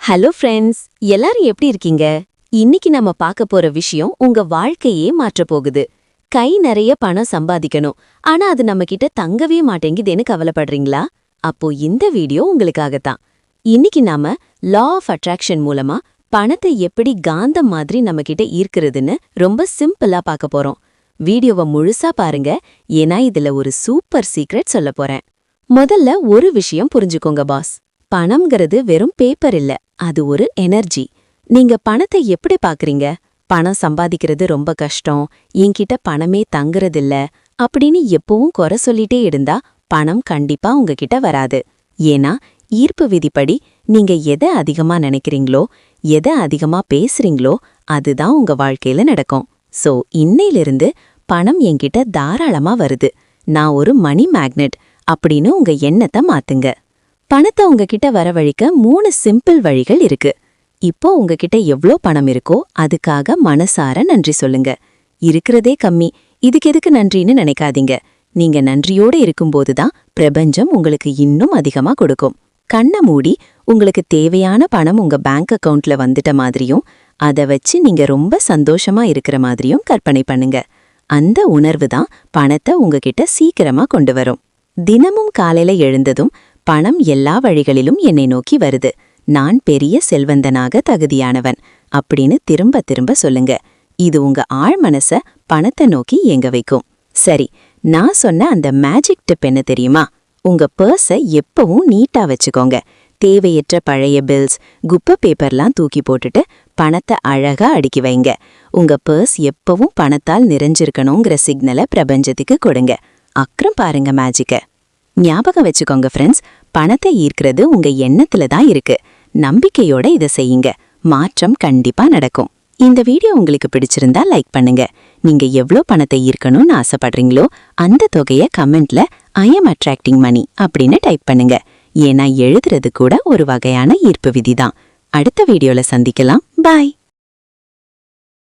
Hello friends, எல்லாரும் எப்படி இருக்கீங்க? இன்னைக்கு நம்ம பார்க்க போற விஷயம் உங்க வாழ்க்கையே மாற்றப் போகுது. கை நிறைய பணம் சம்பாதிக்கணும், ஆனா அது நம்ம கிட்ட தங்கவே மாட்டேங்குதுன்னு கவலைப்படுறீங்களா? அப்போ இந்த வீடியோ உங்களுக்காகத்தான். இன்னைக்கு நாம லா ஆஃப் அட்ராக்ஷன் மூலமா பணத்தை எப்படி காந்தம் மாதிரி நம்ம கிட்ட ஈர்க்கிறதுன்னு ரொம்ப சிம்பிளா பார்க்க போறோம். வீடியோவை முழுசா பாருங்க, ஏன்னா இதுல ஒரு சூப்பர் சீக்ரெட் சொல்ல போறேன். முதல்ல ஒரு விஷயம் புரிஞ்சுக்கோங்க பாஸ். பணம்ங்கிறது வெறும் பேப்பர் இல்ல, அது ஒரு எனர்ஜி. நீங்க பணத்தை எப்படி பாக்குறீங்க? பணம் சம்பாதிக்கிறது ரொம்ப கஷ்டம், என்கிட்ட பணமே தங்குறதில்ல அப்படின்னு எப்பவும் குறை சொல்லிட்டே இருந்தா பணம் கண்டிப்பா உங்ககிட்ட வராது. ஏன்னா ஈர்ப்பு விதிப்படி நீங்க எதை அதிகமா நினைக்கிறீங்களோ, எதை அதிகமா பேசுறீங்களோ அதுதான் உங்க வாழ்க்கையில நடக்கும். சோ இன்னையிலிருந்து பணம் என்கிட்ட தாராளமா வருது, நான் ஒரு மணி மேக்னெட் அப்படின்னு உங்க எண்ணத்தை மாத்துங்க. பணத்தை உங்ககிட்ட வரவழைக்க 3 சிம்பிள் வழிகள் இருக்கு. இப்போ உங்ககிட்ட எவ்ளோ பணம் இருக்கோ அதுக்காக மனசார நன்றி சொல்லுங்க. இருக்கிறதே கம்மி, இதுக்கு எதுக்கு நன்றின்னு நினைக்காதீங்க. நீங்க நன்றியோட இருக்கும்போதுதான் பிரபஞ்சம் உங்களுக்கு இன்னும் அதிகமா கொடுக்கும். கண்ணை மூடி உங்களுக்கு தேவையான பணம் உங்க பேங்க் அக்கவுண்ட்ல வந்துட்ட மாதிரியும், அதை வச்சு நீங்க ரொம்ப சந்தோஷமா இருக்கிற மாதிரியும் கற்பனை பண்ணுங்க. அந்த உணர்வு தான் பணத்தை உங்ககிட்ட சீக்கிரமா கொண்டு வரும். தினமும் காலையில எழுந்ததும் பணம் எல்லா வழிகளிலும் என்னை நோக்கி வருது, நான் பெரிய செல்வந்தனாக தகுதியானவன் அப்படின்னு திரும்ப திரும்ப சொல்லுங்க. இது உங்க ஆழ் மனச பணத்தை நோக்கி இயங்க வைக்கும். சரி, நான் சொன்ன அந்த மேஜிக் டிப் என்ன தெரியுமா? உங்க பர்ஸை எப்பவும் நீட்டா வச்சுக்கோங்க. தேவையற்ற பழைய பில்ஸ், குப்பை பேப்பர்லாம் தூக்கி போட்டுட்டு பணத்தை அழகா அடுக்கி வைங்க. உங்க பர்ஸ் எப்பவும் பணத்தால் நிறைஞ்சிருக்கணுங்கிற சிக்னலை பிரபஞ்சத்துக்கு கொடுங்க. அப்புறம் பாருங்க மேஜிக்க. ஞாபகம் வச்சுக்கோங்க ஃப்ரெண்ட்ஸ், பணத்தை ஈர்க்கிறது உங்க எண்ணத்துல தான் இருக்கு. நம்பிக்கையோட இதை செய்யுங்க, மாற்றம் கண்டிப்பா நடக்கும். இந்த வீடியோ உங்களுக்கு பிடிச்சிருந்தா லைக் பண்ணுங்க. நீங்க எவ்ளோ பணத்தை ஈர்க்கணும்னு ஆசைப்படுறீங்களோ அந்த தொகையை கமெண்ட்ல ஐ எம் அட்ராக்டிங் மணி அப்படின்னு டைப் பண்ணுங்க. ஏன்னா எழுதுறது கூட ஒரு வகையான ஈர்ப்பு விதிதான். அடுத்த வீடியோல சந்திக்கலாம். பாய்.